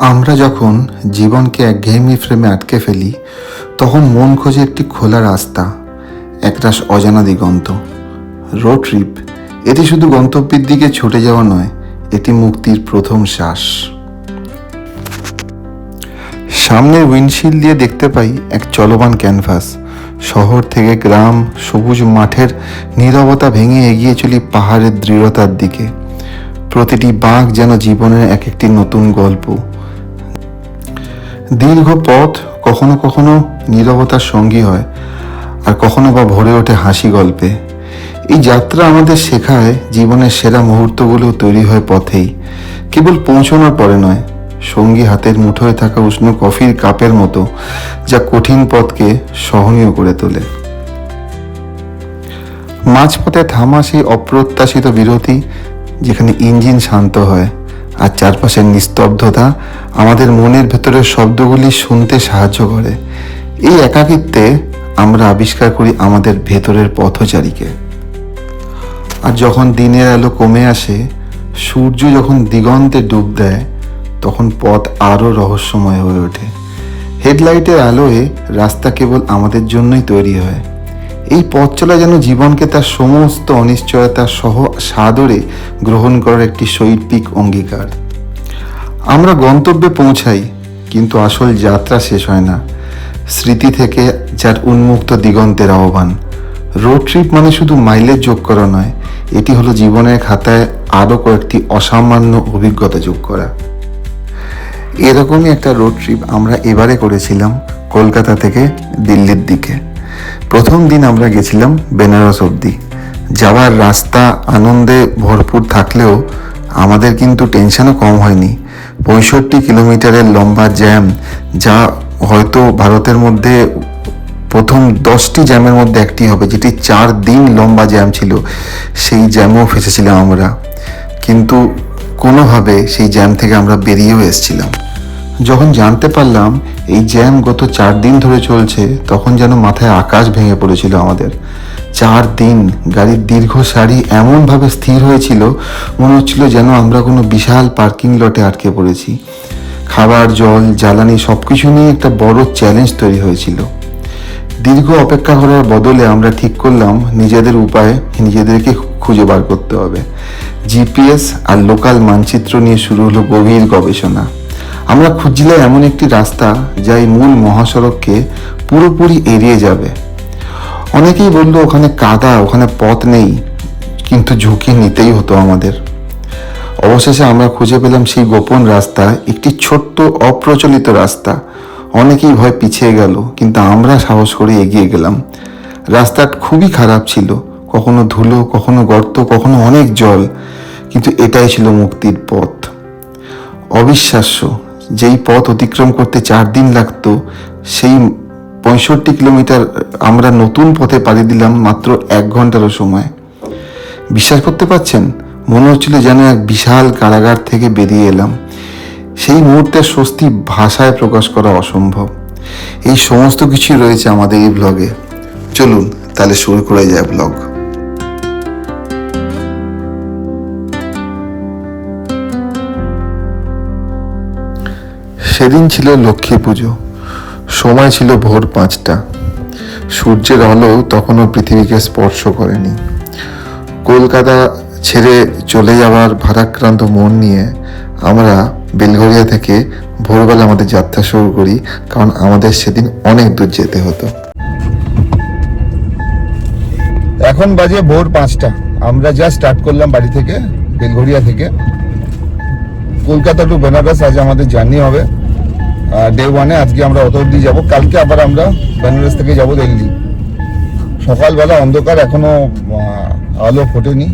আমরা যখন জীবনকে একঘেয়েমি ফ্রেমে আটকে ফেলি, তখন মন খোঁজে একটি খোলা রাস্তা, একরাশ অজানা দিগন্ত। রোড ট্রিপ এটি শুধু গন্তব্যের দিকে ছুটে যাওয়া নয়, এটি মুক্তির প্রথম শ্বাস। সামনের উইন্ডশিল্ড দিয়ে দেখতে পাই এক চলমান ক্যানভাস। শহর থেকে গ্রাম, সবুজ মাঠের নীরবতা ভেঙে এগিয়ে চলি পাহাড়ের দৃঢ়তার দিকে। প্রতিটি বাঁক যেন জীবনের এক একটি নতুন গল্প। দীর্ঘ পথ কখনো কখনো নীরবতার সঙ্গী হয়, আর কখনো বা ভরে ওঠে হাসি গল্পে। এই যাত্রা আমাদের শেখায় জীবনের সেরা মুহূর্তগুলো তৈরি হয় পথেই, কেবল পৌঁছানোর পরে নয়। সঙ্গী হাতের মুঠোয় থাকা উষ্ণ কফির কাপের মতো, যা কঠিন পথকে সহনীয় করে তোলে। মাঝপথে থামা সেই অপ্রত্যাশিত বিরতি, যেখানে ইঞ্জিন শান্ত হয় আর চারপাশের নিস্তব্ধতা আমাদের মনের ভেতরের শব্দগুলি শুনতে সাহায্য করে। এই একাকিত্বে আমরা আবিষ্কার করি আমাদের ভেতরের পথচারীকে। আর যখন দিনের আলো কমে আসে, সূর্য যখন দিগন্তে ডুব দেয়, তখন পথ আরও রহস্যময় হয়ে ওঠে। হেডলাইটের আলোয় রাস্তা কেবল আমাদের জন্যই তৈরি হয়। এই পথ চলা যেন জীবনকে তার সমস্ত অনিশ্চয়তা সহ সাদরে গ্রহণ করার একটি শৈল্পিক অঙ্গীকার। আমরা গন্তব্যে পৌঁছাই, কিন্তু আসল যাত্রা শেষ হয় না। স্মৃতি থেকে যার উন্মুক্ত দিগন্তের আহ্বান। রোড ট্রিপ মানে শুধু মাইলেজ যোগ করা নয়, এটি হলো জীবনের খাতায় আরও কয়েকটি অসামান্য অভিজ্ঞতা যোগ করা। এরকমই একটা রোড ট্রিপ আমরা এবারে করেছিলাম কলকাতা থেকে দিল্লির দিকে। প্রথম দিন আমরা গেছিলাম বেনারস অবধি। যাওয়ার রাস্তা আনন্দে ভরপুর থাকলেও আমাদের কিন্তু টেনশনও কম হয়নি। 65 কিলোমিটারের লম্বা জ্যাম, যা হয়তো ভারতের মধ্যে প্রথম 10টি জ্যামের মধ্যে একটি হবে, যেটি 4 দিন লম্বা জ্যাম ছিল। সেই জ্যামেও ফেসেছিলাম আমরা, কিন্তু কোনোভাবে সেই জ্যাম থেকে আমরা বেরিয়েও এসেছিলাম। যখন জানতে পারলাম এই জ্যাম গত 4 দিন ধরে চলছে, তখন যেন মাথায় আকাশ ভেঙে পড়েছিল আমাদের। 4 দিন গাড়ির দীর্ঘ সারি এমনভাবে স্থির হয়েছিল, মনে হচ্ছিল যেন আমরা কোনো বিশাল পার্কিং লটে আটকে পড়েছি। খাবার, জল, জ্বালানি সব কিছু নিয়ে একটা বড় চ্যালেঞ্জ তৈরি হয়েছিল। দীর্ঘ অপেক্ষা করার বদলে আমরা ঠিক করলাম নিজেদের উপায়ে নিজেদেরকে খুঁজে বার করতে হবে। জিপিএস আর লোকাল মানচিত্র নিয়ে শুরু হলো গভীর গবেষণা। আমরা খুঁজছিলাম এমন একটি রাস্তা যা এই মূল মহাসড়ককে পুরোপুরি এড়িয়ে যাবে। অনেকেই বললো ওখানে কাদা, ওখানে পথ নেই, কিন্তু ঝুঁকি নিতেই হতো আমাদের। অবশেষে আমরা খুঁজে পেলাম সেই গোপন রাস্তা, একটি ছোট্ট অপ্রচলিত রাস্তা। অনেকেই ভয় পিছিয়ে গেল, কিন্তু আমরা সাহস করে এগিয়ে গেলাম। রাস্তাটা খুবই খারাপ ছিল, কখনো ধুলো, কখনো গর্ত, কখনো অনেক জল, কিন্তু এটাই ছিল মুক্তির পথ। অবিশ্বাস্য, যেই পথ অতিক্রম করতে 4 দিন লাগতো, সেই 65 কিলোমিটার আমরা নতুন পথে পাড়ি দিলাম মাত্র 1 ঘন্টারও সময়। বিশ্বাস করতে পারছেন? মনে হচ্ছিল যেন এক বিশাল কারাগার থেকে বেরিয়ে এলাম। সেই মুহূর্তের স্বস্তি ভাষায় প্রকাশ করা অসম্ভব। এই সমস্ত কিছু রয়েছে আমাদের এই ব্লগে। চলুন তাহলে শুরু করা যায় ব্লগ। সেদিন ছিল লক্ষ্মী পুজো। সময় ছিল ভোর 5টা। সূর্যের আলো তখনও পৃথিবীকে স্পর্শ করেনি। কলকাতা ছেড়ে চলে যাওয়ার ভারাক্রান্ত মন নিয়ে আমরা বেলঘরিয়া থেকে ভোরবেলা আমাদের যাত্রা শুরু করি, কারণ আমাদের সেদিন অনেক দূর যেতে হতো। এখন বাজে ভোর 5টা। আমরা যা স্টার্ট করলাম বাড়ি থেকে, বেলঘরিয়া থেকে। কলকাতা টু বেনারস আজ আমাদের জার্নি হবে। ডে 1-এ আজকে আমরা অত অব্দি যাবো। কালকে আবার আমরা বেনারস থেকে যাব দিল্লি। সকালবেলা অন্ধকার, এখনো আলো ফোটেনি।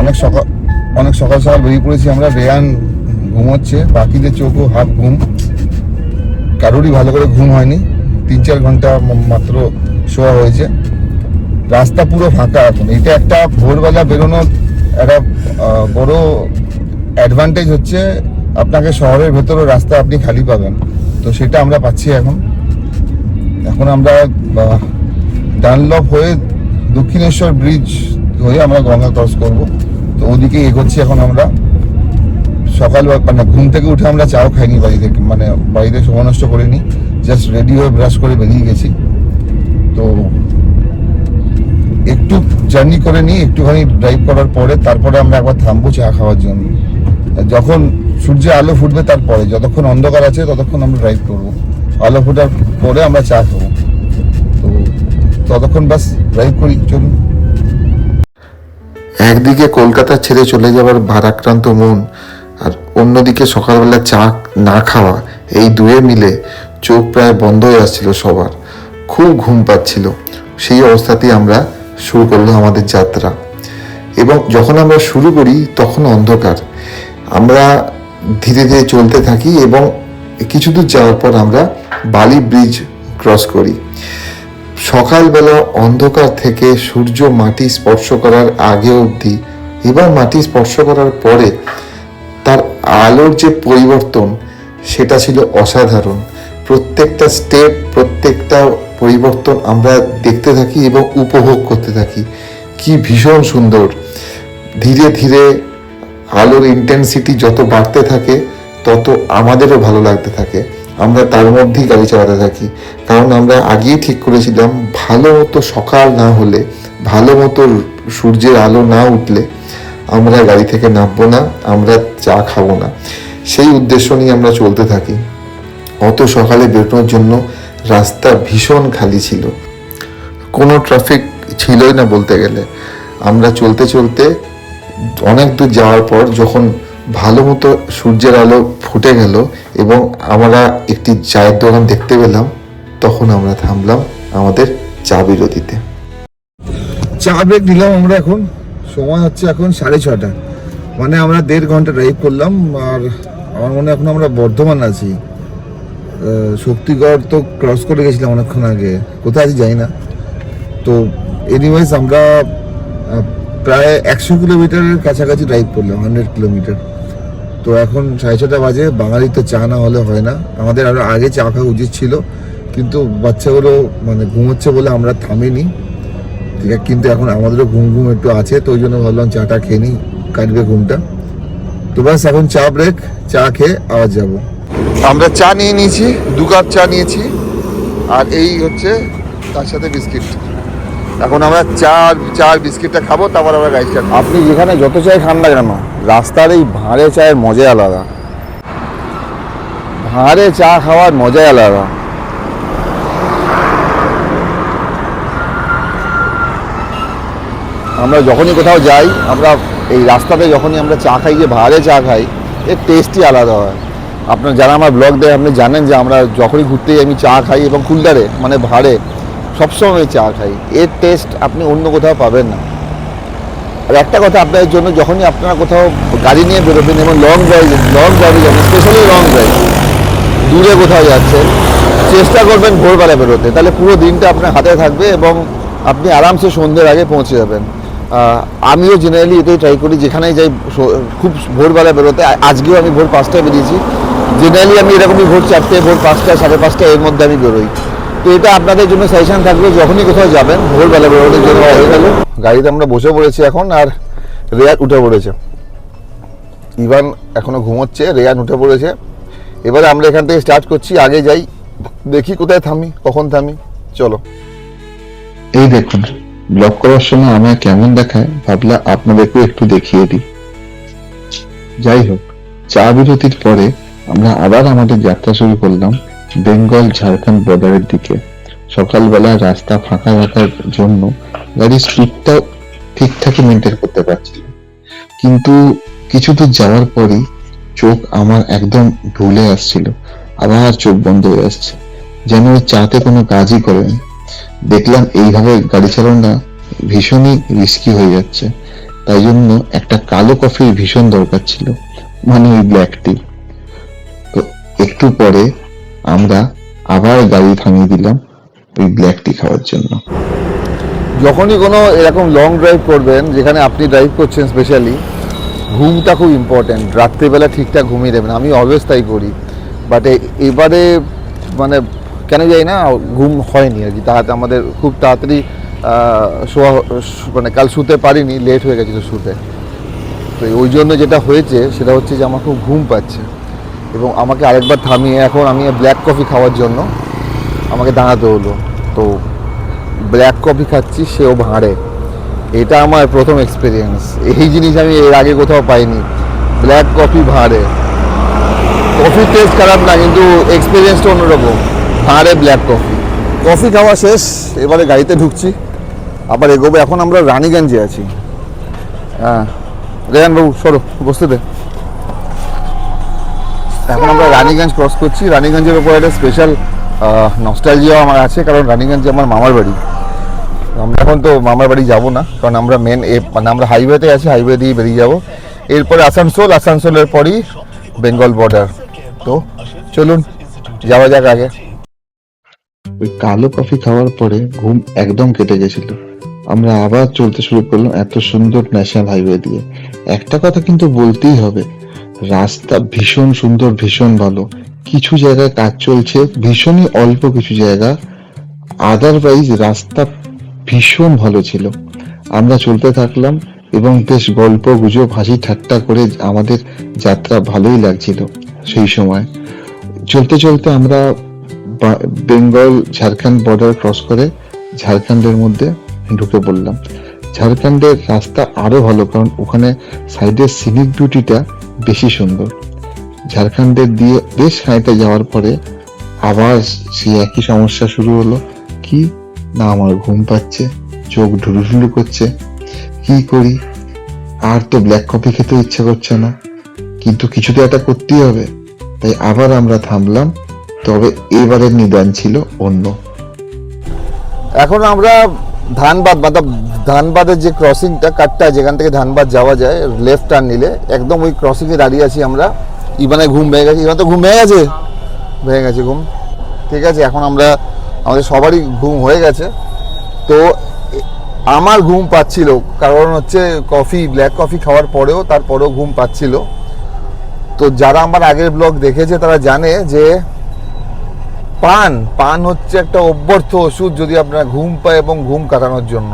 অনেক সকাল সকাল বেরিয়ে পড়েছি আমরা। রেয়ান ঘুমোচ্ছে, বাকিদের চোখও হাফ ঘুম, কারোরই ভালো করে ঘুম হয়নি। 3-4 ঘন্টা মাত্র শোয়া হয়েছে। রাস্তা পুরো ফাঁকা এখন। এটা একটা ভোরবেলা বেরোনোর একটা বড় অ্যাডভান্টেজ হচ্ছে, আপনাকে শহরের ভেতরে রাস্তা আপনি খালি পাবেন, তো সেটা আমরা পাচ্ছি এখন আমরা ডানলপ হয়ে দক্ষিণেশ্বর ব্রিজ হয়ে আমরা গঙ্গা ক্রস করব। তো ওদিকে এগোচ্ছি এখন আমরা। সকাল মানে ঘুম থেকে উঠে আমরা চাও খাইনি বাড়িতে, মানে বাড়িতে সময় নষ্ট করিনি, জাস্ট রেডি হয়ে ব্রাশ করে বেরিয়ে গেছি। তো একটু জার্নি করে নিই, একটুখানি ড্রাইভ করার পরে তারপরে আমরা একবার থামবো চা খাওয়ার জন্য। যখন সূর্যের আলো ফুটবে তারপরে, যতক্ষণ অন্ধকার আছে ততক্ষণ আমরা ড্রাইভ করবো, আলো ফোটার পরে আমরা চা খাবো। তো ততক্ষণ বাস ড্রাইভ করি, চলুন। একদিকে কলকাতা ছেড়ে চলে যাওয়ার ভারাক্রান্ত মন, আর অন্যদিকে সকালবেলা চা না খাওয়া, এই দুয়ে মিলে চোখ প্রায় বন্ধ হয়ে আসছিল সবার, খুব ঘুম পাচ্ছিল। সেই অবস্থাতেই আমরা শুরু করলাম আমাদের যাত্রা। এবং যখন আমরা শুরু করি তখন অন্ধকার, আমরা ধীরে ধীরে চলতে থাকি এবং কিছু দূর যাওয়ার পর আমরা বালি ব্রিজ ক্রস করি। সকালবেলা অন্ধকার থেকে সূর্য মাটি স্পর্শ করার আগে অবধি এবং মাটি স্পর্শ করার পরে তার আলোর যে পরিবর্তন, সেটা ছিল অসাধারণ। প্রত্যেকটা স্টেপ, প্রত্যেকটা পরিবর্তন আমরা দেখতে থাকি এবং উপভোগ করতে থাকি। কি ভীষণ সুন্দর। ধীরে ধীরে আলোর ইন্টেন্সিটি যত বাড়তে থাকে তত আমাদেরও ভালো লাগতে থাকে। আমরা তার মধ্যেই গাড়ি চালাতে থাকি, কারণ আমরা আগেই ঠিক করেছিলাম ভালো মতো সকাল না হলে, ভালো মতো সূর্যের আলো না উঠলে আমরা গাড়ি থেকে নামবো না, আমরা চা খাবো না। সেই উদ্দেশ্য নিয়ে আমরা চলতে থাকি। অত সকালে বেরোনোর জন্য রাস্তা ভীষণ খালি ছিল, কোনো ট্রাফিক ছিলই না বলতে গেলে। আমরা চলতে চলতে অনেক দূর যাওয়ার পর যখন ভালো মতো সূর্যের আলো ফুটে গেল এবং আমরা একটি চায়ের দোকান দেখতে পেলাম, তখন আমরা থামলাম আমাদের চা বিরতিতে। চা ব্রেক নিলাম আমরা। এখন সময় হচ্ছে এখন 6:30, মানে আমরা 1.5 ঘন্টা ড্রাইভ করলাম। আর আমার মনে হয় এখন আমরা বর্ধমান আছি। শক্তিগড় তো ক্রস করে গেছিলাম অনেকক্ষণ আগে, কোথায় আছি জানি না। তো এনিওয়েজ আমরা প্রায় 100 কিলোমিটারের কাছাকাছি ড্রাইভ করলাম, 100 কিলোমিটার। তো এখন 6:30 বাজে। বাঙালি তো চা না হলে হয় না, আমাদের আরও আগে চা খাওয়া উচিত ছিল, কিন্তু বাচ্চাগুলো মানে ঘুমোচ্ছে বলে আমরা থামিনি। ঠিক আছে, কিন্তু এখন আমাদেরও ঘুম ঘুম একটু আছে, তো ওই জন্য ভাবলাম চাটা খেয়ে নিই, কাটবে ঘুমটা। তো ব্যাস এখন চা ব্রেক, চা খেয়ে আবার যাবো। আমরা চা নিয়ে নিয়েছি, 2 কাপ চা নিয়েছি, আর এই হচ্ছে তার সাথে বিস্কিট। এখন আমরা চা বিস্কিটটা খাবো, তারপর আমরা গাড়ি স্টার্ট। আপনি যেখানে যত চাই খান না কেন, রাস্তার এই ভাঁড়ে চায়ের মজাই আলাদা। ভাঁড়ে চা খাওয়ার মজাই আলাদা। আমরা যখনই কোথাও যাই, আমরা এই রাস্তাতে যখনই আমরা চা খাই, যে ভাঁড়ে চা খাই, এর টেস্টই আলাদা হয়। আপনার যারা আমার ব্লগ দেয় আপনি জানেন যে আমরা যখনই ঘুরতে যাই আমি চা খাই, এবং কুলদারে মানে ভাঁড়ে সবসময় চা খাই। এর টেস্ট আপনি অন্য কোথাও পাবেন না। আর একটা কথা আপনাদের জন্য, যখনই আপনারা কোথাও গাড়ি নিয়ে বেরোবেন এবং লং ড্রাইভে যাবেন, স্পেশালি লং ড্রাইভ, দূরে কোথাও যাচ্ছেন, চেষ্টা করবেন ভোরবেলা বেরোতে, তাহলে পুরো দিনটা আপনার হাতে থাকবে এবং আপনি আরামসে সন্ধ্যের আগে পৌঁছে যাবেন। আমিও জেনারেলি এটাই ট্রাই করি, যেখানেই যাই খুব ভোরবেলা বেরোতে। আজকেও আমি ভোর 5টায় বেরিয়েছি। জেনারেলি আমি এরকমই ভোর 4টে, ভোর 5টা, 5:30 এর মধ্যে আমি বেরোই। তো এটা আপনাদের জন্য সাজেশন থাকবে, যখনই কোথাও যাবেন ভোরবেলা বেরোনোর জন্য। হয়ে গেল, গাড়িতে আমরা বসে পড়েছি এখন, আর রেয়ান উঠে পড়েছে। ইভান এখনো ঘুমোচ্ছে, রেয়ান উঠে পড়েছে। এবারে আমরা এখান থেকে স্টার্ট করছি, আগে যাই, দেখি কোথায় থামি, কখন থামি। চলো। এই দেখুন, ব্লগ করার সময় আমায় কেমন দেখায়, ভাবলাম আপনাদেরকেও একটু দেখিয়ে দিই। যাই হোক, চা বিরতির পরে আমরা আবার আমাদের যাত্রা শুরু করলাম বেঙ্গল ঝাড়খণ্ড বর্ডারের দিকে। সকালবেলা রাস্তা ফাঁকা রাখার জন্য গাড়ির স্পিডটাও ঠিকঠাকই মেনটেন করতে পারছিল, কিন্তু কিছু দূর যাওয়ার পরই চোখ আমার একদম ঢুলে আসছিল, আবার চোখ বন্ধ হয়ে আসছে, যেন চাতে কোনো কাজই করেনি। দেখলাম এইভাবে গাড়ি চালানো ভীষণই রিস্কি হয়ে যাচ্ছে, তাই জন্য একটা কালো কফির ভীষণ দরকার ছিল, মানে ওই ব্ল্যাক টি। তো একটু পরে আমরা আবার গাড়ি থামিয়ে দিলাম ওই ব্ল্যাক টি খাওয়ার জন্য। যখনই কোনো এরকম লং ড্রাইভ করবেন, যেখানে আপনি ড্রাইভ করছেন, স্পেশালি ঘুমটা খুব ইম্পর্টেন্ট। রাত্রিবেলা ঠিকঠাক ঘুমিয়ে দেবেন, আমি অলওয়েজ তাই করি। বাট এবারে মানে কেন যাই না, ঘুম হয়নি আর কি। তাহাতে আমাদের খুব তাড়াতাড়ি শোয়া, মানে কাল শুতে পারিনি, লেট হয়ে গেছিলো শুতে। তো ওই জন্য যেটা হয়েছে সেটা হচ্ছে যে আমার খুব ঘুম পাচ্ছে এবং আমাকে আরেকবার থামিয়ে এখন আমি ব্ল্যাক কফি খাওয়ার জন্য আমাকে দাঁড়াতে হলো। তো ব্ল্যাক কফি খাচ্ছি, সেও ভাঁড়ে। এটা আমার প্রথম এক্সপিরিয়েন্স, এই জিনিস আমি এর আগে কোথাও পাইনি। ব্ল্যাক কফি ভাঁড়ে, কফির টেস্ট খারাপ না কিন্তু এক্সপিরিয়েন্সটা অন্যরকম। ভাঁড়ে ব্ল্যাক কফি। কফি খাওয়া শেষ, এবারে গাড়িতে ঢুকছি, আবার এগোবো। এখন আমরা রানীগঞ্জে আছি। হ্যাঁ রেহান বাবু সরো, বসতে দে। এখন আমরা রানীগঞ্জ ক্রস করছি। রানীগঞ্জের ওপর একটা স্পেশাল নস্টালজিয়াও আমার আছে, কারণ রানীগঞ্জে আমার মামার বাড়ি। আমরা এখন তো মামার বাড়ি যাবো না, কারণ আমরা মানে আমরা হাইওয়েতে আছি, হাইওয়ে দিয়ে বেরিয়ে যাবো। এরপরে আসানসোল, আসানসোলের পরই বেঙ্গল বর্ডার। তো চলুন যাওয়া যাক আগে। ওই কালো কফি খাওয়ার পরে ঘুম একদম কেটে গেছিল। আমরা আবার চলতে শুরু করলাম এত সুন্দর ন্যাশনাল হাইওয়ে দিয়ে। একটা কথা কিন্তু বলতেই হবে, রাস্তা ভীষণ সুন্দর, ভীষণ ভালো। কিছু জায়গায় কাজ চলছে, ভীষণই অল্প কিছু জায়গা, আদারওয়াইজ রাস্তা ভীষণ ভালো ছিল। আমরা চলতে থাকলাম এবং বেশ গল্প গুজব হাসি ঠাট্টা করে আমাদের যাত্রা ভালোই লাগছিল। সেই সময় চলতে চলতে আমরা বেঙ্গল ঝাড়খণ্ড বর্ডার ক্রস করে ঝাড়খণ্ডের মধ্যে ঢুকে পড়লাম। ঝাড়খণ্ডের রাস্তা আরো ভালো, কারণ ওখানে সাইডের সিনিক বিউটিটা বেশি সুন্দর। ঝাড়খণ্ডের দিয়ে বেশ খানিকটা যাওয়ার পরে আবার সেই একই সমস্যা শুরু হলো। কি না, আমার ঘুম পাচ্ছে, চোখ ঢুলুঢুলু করছে, কি করি? আর তো ব্ল্যাক কফি খেতে ইচ্ছে করছে না, কিন্তু কিছু তো একটা করতেই হবে। তাই আবার আমরা থামলাম, তবে এবারের নিদান ছিল অন্য। এখন আমরা ধানবাদ, मतलब ধানবাদের যে ক্রসিংটা কাটটা, যেখান থেকে ধানবাদ যাওয়া যায় লেফট টার্ন নিলে, একদম ওই ক্রসিংয়ে দাঁড়িয়ে আছি আমরা। ইবানের ঘুম ভেঙে গেছে। ইবান তো ঘুম ভেঙে গেছে, ভেঙে গেছে ঘুম। ঠিক আছে, এখন আমরা আমাদের সবারই ঘুম হয়ে গেছে। তো আমার ঘুম পাচ্ছিল, কারণ হচ্ছে কফি, ব্ল্যাক কফি খাওয়ার পরেও তারপরেও ঘুম পাচ্ছিল। তো যারা আমার আগের ব্লগ দেখেছে তারা জানে যে পান হচ্ছে একটা অভ্যর্থ ওষুধ যদি আপনার ঘুম পায় এবং ঘুম কাটানোর জন্য।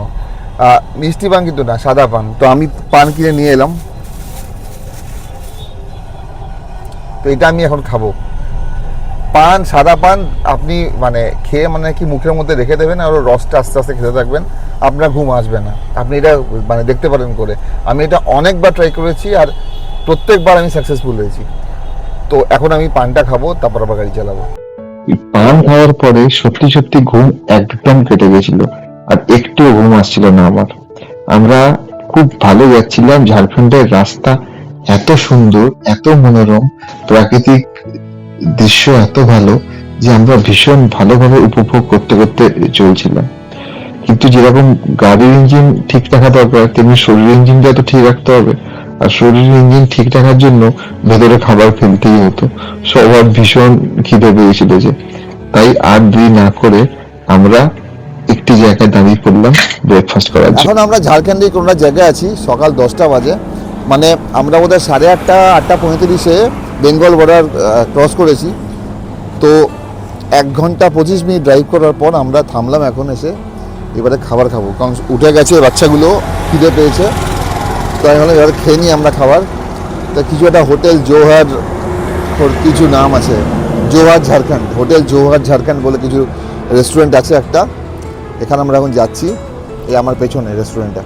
মিষ্টি পান কিন্তু না, সাদা পান। তো আমি পান কিনে নিয়ে এলাম, তো এটা আমি এখন খাবো। পান, সাদা পান আপনি মানে খেয়ে মানে কি মুখের মধ্যে রেখে দেবেন আর ওর রসটা আস্তে আস্তে খেতে থাকবেন, আপনার ঘুম আসবে না। আপনি এটা মানে দেখতে পারেন করে। আমি এটা অনেকবার ট্রাই করেছি আর প্রত্যেকবার আমি সাকসেসফুল হয়েছি। তো এখন আমি পানটা খাবো, তারপর আবার গাড়ি চালাবো। পান খাওয়ার পরে সত্যি সত্যি ঘুম একদম কেটে গেছিল, আর একটু ঘুম আসছিল না আমার। আমরা খুব ভালো যাচ্ছিলাম। ঝাড়খণ্ডের রাস্তা এত সুন্দর, এত মনোরম, প্রাকৃতিক দৃশ্য এত ভালো যে আমরা ভীষণ ভালোভাবে উপভোগ করতে করতে চলছিলাম। কিন্তু যেরকম গাড়ির ইঞ্জিন ঠিক রাখা দরকার, তেমনি শরীরের ইঞ্জিনটা তো ঠিক রাখতে হবে। আর শরীরের ইঞ্জিন ঠিক রাখার জন্য ভেতরে খাবার ফেলতেই হতো। সবার ভীষণ খিদে পেয়েছিল যে, তাই আর দেরি না করে আমরা একটি জায়গায় দাঁড়িয়ে পড়লাম ব্রেকফাস্ট করার জন্য। এখন আমরা ঝাড়খণ্ডের কোনো জায়গায় আছি, সকাল 10টা বাজে। মানে আমরা বোধহয় 8:30, 8:35-এ বেঙ্গল বর্ডার ক্রস করেছি। তো 1 ঘন্টা 25 মিনিট ড্রাইভ করার পর আমরা থামলাম এখন এসে। এবারে খাবার খাবো, কারণ উঠে গেছে বাচ্চাগুলো, খিদে পেয়েছে। তো আমি ভাবলাম এবারে খেয়ে নিই আমরা খাবার। তা কিছু একটা হোটেল জোহার, কিছু নাম আছে, জোহার ঝাড়খণ্ড, হোটেল জোহার ঝাড়খণ্ড বলে কিছু রেস্টুরেন্ট আছে একটা। এখানে আমরা এখন যাচ্ছি, এই আমার পেছনে রেস্টুরেন্টটা।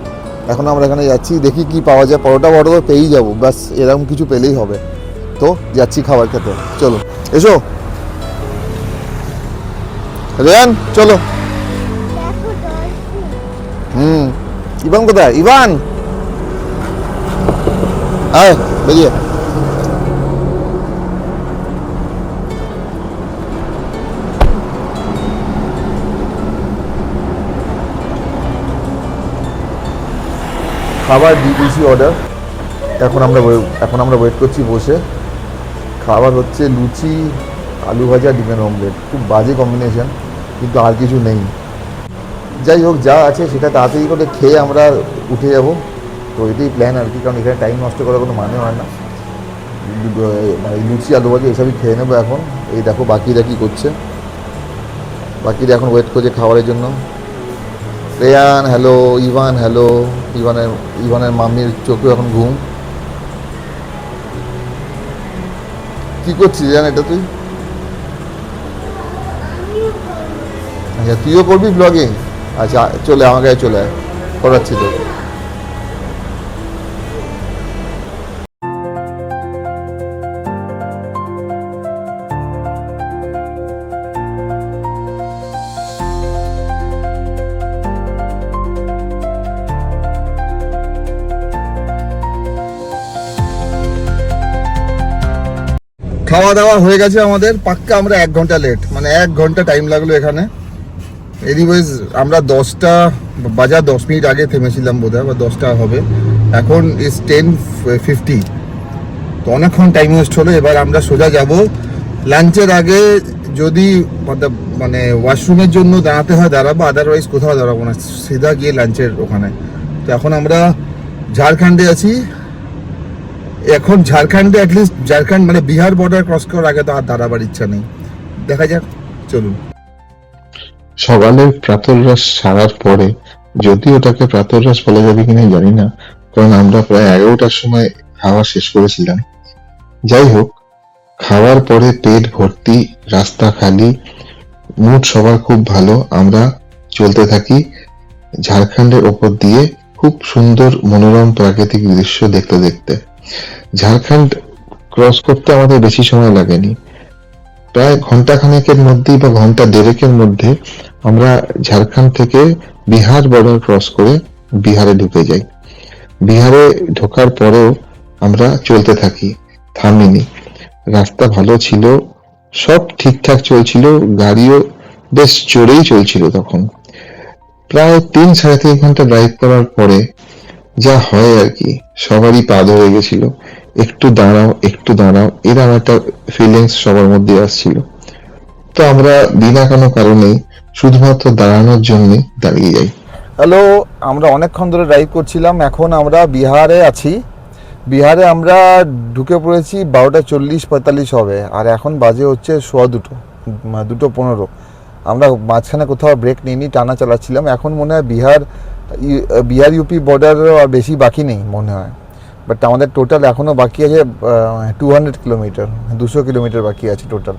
এখন আমরা এখানে যাচ্ছি, দেখি কি পাওয়া যায়। পরোটা বড় পেয়েই যাবো, ব্যাস এরকম কিছু পেলেই হবে। তো যাচ্ছি খাবার খেতে, চলো এসো রেয়ান, চলো। ইভান কোথায়? ইভান আয় বেরিয়ে। খাবার দিয়ে দিয়েছি অর্ডার। এখন আমরা ওয়েট করছি বসে। খাবার হচ্ছে লুচি, আলু ভাজা, ডিমের অমলেট। খুব বাজে কম্বিনেশন, কিন্তু আর কিছু নেই। যাই হোক, যা আছে সেটা তাড়াতাড়ি করে খেয়ে আমরা উঠে যাব। তো এটাই প্ল্যান আর কি, কারণ এখানে টাইম নষ্ট করার কোনো মানে হয় না। মানে লুচি, আলু ভাজা এসবই খেয়ে নেবো এখন। এই দেখো বাকিরা কী করছে, বাকিরা এখন ওয়েট করছে খাবারের জন্য। Reyan hello, Ivan hello. ইভানের মাম্মির চোখেও এখন ঘুম। কি করছিস জান এটা তুই? আচ্ছা তুইও করবি ব্লগিং? আচ্ছা চলে আমার কাছে চলে আয়, করাচ্ছি তোকে। খাওয়া দাওয়া হয়ে গেছে আমাদের, পাক্কা আমরা 1 ঘন্টা লেট, মানে 1 ঘন্টা টাইম লাগলো এখানে। এনিওয়েজ আমরা 10টা বাজার 10 মিনিট আগে থেমেছিলাম বোধহয়, বা 10টা হবে, এখন ইজ 10:50। তো অনেকক্ষণ টাইম ওয়েস্ট হলো। এবার আমরা সোজা যাব লাঞ্চের আগে, যদি মানে ওয়াশরুমের জন্য দাঁড়াতে হয় দাঁড়াবো, আদারওয়াইজ কোথাও দাঁড়াবো না, সিধা গিয়ে লাঞ্চের ওখানে। তো এখন আমরা ঝাড়খণ্ডে আছি। এখন ঝাড়খণ্ডে অ্যাটলিস্ট ঝাড়খণ্ড মানে বিহার বর্ডার ক্রস করার আগে তো আর দাঁড়াবার ইচ্ছা নেই। দেখা যাক, চলুন। সকালের প্রাতঃরাশ সারার পরে, যদি ওটাকে প্রাতঃরাশ বলা যাবে কিনা জানি না, কারণ আমরা প্রায় 11টার সময় খাওয়া শেষ করেছিলাম। যাই হোক, খাওয়ার পরে পেট ভর্তি, রাস্তা খালি, মুড সবার খুব ভালো। আমরা চলতে থাকি ঝাড়খণ্ডের ওপর দিয়ে, খুব সুন্দর মনোরম প্রাকৃতিক দৃশ্য দেখতে দেখতে। ঝাড়খণ্ড ক্রস করতে আমাদের বেশি সময় লাগেনি, প্রায় ঘন্টাখানেকের মধ্যেই বা ঘন্টা দেড়েকের মধ্যে আমরা ঝাড়খণ্ড থেকে বিহার বর্ডার ক্রস করে বিহারে ঢুকে যাই। বিহারে ঢোকার পরেও আমরা চলতে থাকি, থামিনি। রাস্তা ভালো ছিল, সব ঠিকঠাক চলছিল, গাড়িও বেশ জোরেই চলছিল। তখন প্রায় 3-3.5 ঘন্টা ড্রাইভ করার পরে যা হয় আর কি, সবারই পা ধরে গেছিল, একটু দাঁড়াও একটু দাঁড়াও, এরকম একটা ফিলিংস সবার মধ্যে আসছিল। তো আমরা বিনা কোনো কারণে শুধুমাত্র দাঁড়ানোর জন্য দাঁড়িয়ে যাই। হ্যালো, আমরা অনেকক্ষণ ধরে ড্রাইভ করছিলাম, এখন আমরা বিহারে আছি। বিহারে আমরা ঢুকে পড়েছি 12:40-45 হবে, আর এখন বাজে হচ্ছে 2:15। আমরা মাঝখানে কোথাও ব্রেক নিইনি, টানা চালাচ্ছিলাম। এখন মনে হয় বিহার ইউপি বর্ডারও আর বেশি বাকি নেই মনে হয়, বাট আমাদের টোটাল এখনও বাকি আছে 200 কিলোমিটার, 200 কিলোমিটার বাকি আছে টোটাল।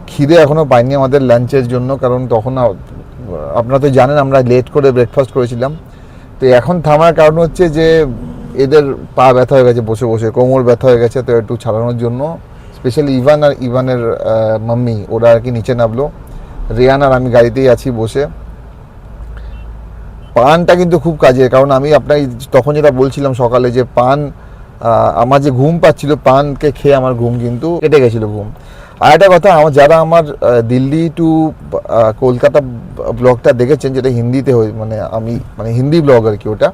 খিদে এখনও পাইনি আমাদের লাঞ্চের জন্য, কারণ তখন আপনারা তো জানেন আমরা লেট করে ব্রেকফাস্ট করেছিলাম। তো এখন থামার কারণ হচ্ছে যে এদের পা ব্যথা হয়ে গেছে বসে বসে, কোমর ব্যথা হয়ে গেছে, তো একটু ছাড়ানোর জন্য স্পেশালি ইভান আর ইভানের মাম্মি ওরা আর কি নিচে নামলো। রেয়ান আর আমি গাড়িতেই আছি বসে। পানটা কিন্তু খুব কাজের, কারণ আমি আপনাকে তখন যেটা বলছিলাম সকালে, যে পান আমার যে ঘুম পাচ্ছিল, পানকে খেয়ে আমার ঘুম কিন্তু কেটে গেছিলো ঘুম। আর একটা কথা, যারা আমার দিল্লি টু কলকাতা ব্লগটা দেখেছেন, যেটা হিন্দিতে মানে হিন্দি ব্লগ আর কি ওটা,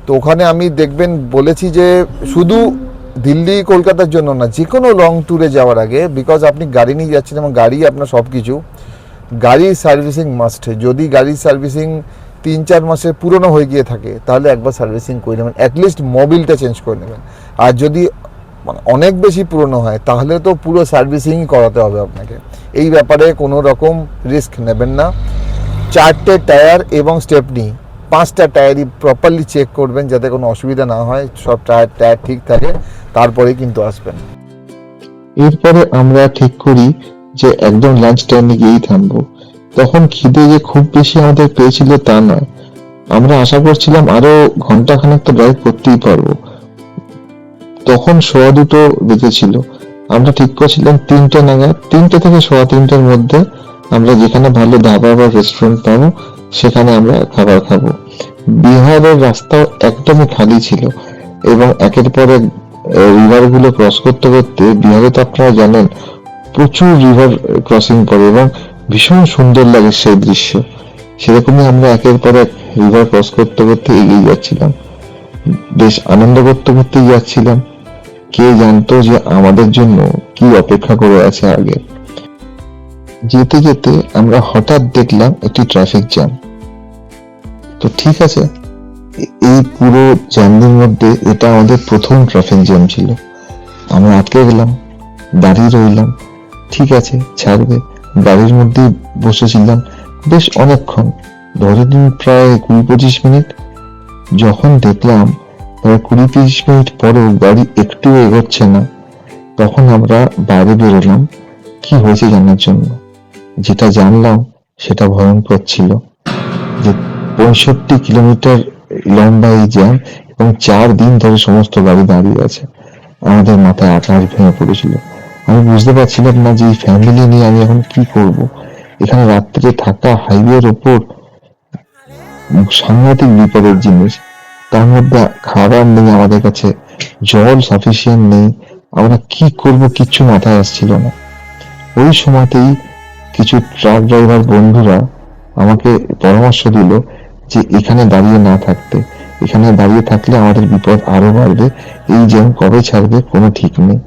তো ওখানে আমি দেখবেন বলেছি যে শুধু দিল্লি কলকাতার জন্য না, যে কোনো লং ট্যুরে যাওয়ার আগে, বিকজ আপনি গাড়ি নিয়ে যাচ্ছেন এবং গাড়ি আপনার সব কিছু, গাড়ির সার্ভিসিং মাস্ট। যদি গাড়ির সার্ভিসিং 3-4 মাসের পুরনো হয়ে গিয়ে থাকে, তাহলে একবার সার্ভিসিং করে নেবেন, অ্যাটলিস্ট মোবিলটা চেঞ্জ করে নেবেন। আর যদি মানে অনেক বেশি পুরনো হয়, তাহলে তো পুরো সার্ভিসিংই করাতে হবে আপনাকে। এই ব্যাপারে কোনো রকম রিস্ক নেবেন না। 4টে টায়ার এবং স্টেপনি, 5টা টায়ারই প্রপারলি চেক করবেন, যাতে কোনো অসুবিধা না হয়, সব টায়ার ঠিক থাকে, তারপরেই কিন্তু আসবেন। এরপরে আমরা ঠিক করি যে একদম লাঞ্চ টাইমে গিয়েই থামবো। তখন খিদে যে খুব বেশি আমাদের পেয়েছিল তা নয়, আমরা আশা করছিলাম আরো ঘন্টাখানেক তো ড্রাইভ করতেই পারবো। তখন 2:15 বেজেছিল। আমরা ঠিক করছিলাম 3টে নাগাদ, 3টে থেকে 3:15টার মধ্যে আমরা যেখানে ভালো ধাবা বা রেস্টুরেন্ট পাবো সেখানে আমরা খাবার খাবো। বিহারের রাস্তা একদমই খালি ছিল, এবং একের পর এক রিভার গুলো ক্রস করতে করতে, বিহারে তো আপনারা জানেন প্রচুর রিভার ক্রসিং করে এবং ভীষণ সুন্দর লাগে সেই দৃশ্য। সেরকমই আমরা একের পর এক রিভার ক্রস করতে করতে এগিয়ে যাচ্ছিলাম, বেশ আনন্দ করতে করতে যাচ্ছিলাম। কে জানতো যে আমাদের জন্য কি অপেক্ষা করে আছে আগে। যেতে যেতে আমরা হঠাৎ দেখলাম একটি ট্রাফিক জ্যাম। তো ঠিক আছে, এই পুরো জার্নির মধ্যে এটা আমাদের প্রথম ট্রাফিক জ্যাম ছিল। আমরা আটকে গেলাম, দাঁড়িয়ে রইলাম, ঠিক আছে ছাড়বে, গাড়ির মধ্যেই বসেছিলাম বেশ অনেকক্ষণ, ধরে দিন প্রায় 20-25 মিনিট। যখন দেখলাম প্রায় 20-25 মিনিট পরেও গাড়ি একটু এগোচ্ছে না, তখন আমরা বাইরে বেরোলাম কি হয়েছে জানার জন্য। যেটা জানলাম সেটা ভয়ঙ্কর ছিল, যে 65 কিলোমিটার লম্বা এই জ্যাম এবং 4 দিন ধরে সমস্ত গাড়ি দাঁড়িয়ে আছে। আমাদের মাথায় আকাশ ভেঙে পড়েছিল। আমি বুঝতে পারছিলাম না যে এই ফ্যামিলি নিয়ে আমি এখন কি করব। এখানে রাত্রে থাকা হাইওয়ের ওপর সাংঘাতিক বিপদের জিনিস। তার মধ্যে খাবার নেই আমাদের কাছে, জল সাফিসিয়েন্ট নেই, আমরা কি করব কিচ্ছু মাথায় আসছিল না। ওই সময়তেই কিছু ট্রাক ড্রাইভার বন্ধুরা আমাকে পরামর্শ দিল যে এখানে দাঁড়িয়ে না থাকতে, এখানে দাঁড়িয়ে থাকলে আমাদের বিপদ আরো বাড়বে, এই জ্যাম কবে ছাড়বে কোনো ঠিক নেই।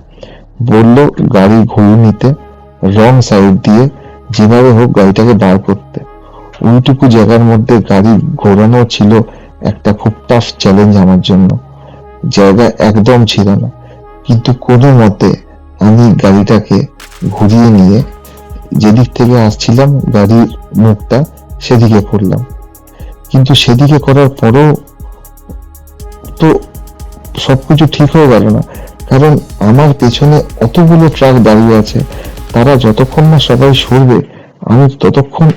বলল গাড়ি ঘুরিয়ে নিতে, রং সাইড দিয়ে যেভাবে হোক গাড়িটাকে বার করতে। ওইটুকু জায়গার মধ্যে গাড়ি ঘোরানো ছিল একটা খুব টাফ চ্যালেঞ্জ আমার জন্য। জায়গা একদম ছিল না, কিন্তু কোনো মতে আমি গাড়িটাকে ঘুরিয়ে নিয়ে যেদিক থেকে আসছিলাম গাড়ির মুখটা সেদিকে করলাম। কিন্তু সেদিকে করার পরও তো সবকিছু ঠিক হয়ে গেল না, কারণ আমার পেছনে অতগুলো ট্রাক দাঁড়িয়ে আছে। তারা যতক্ষণ না সবাই সরবে আমি ততক্ষণ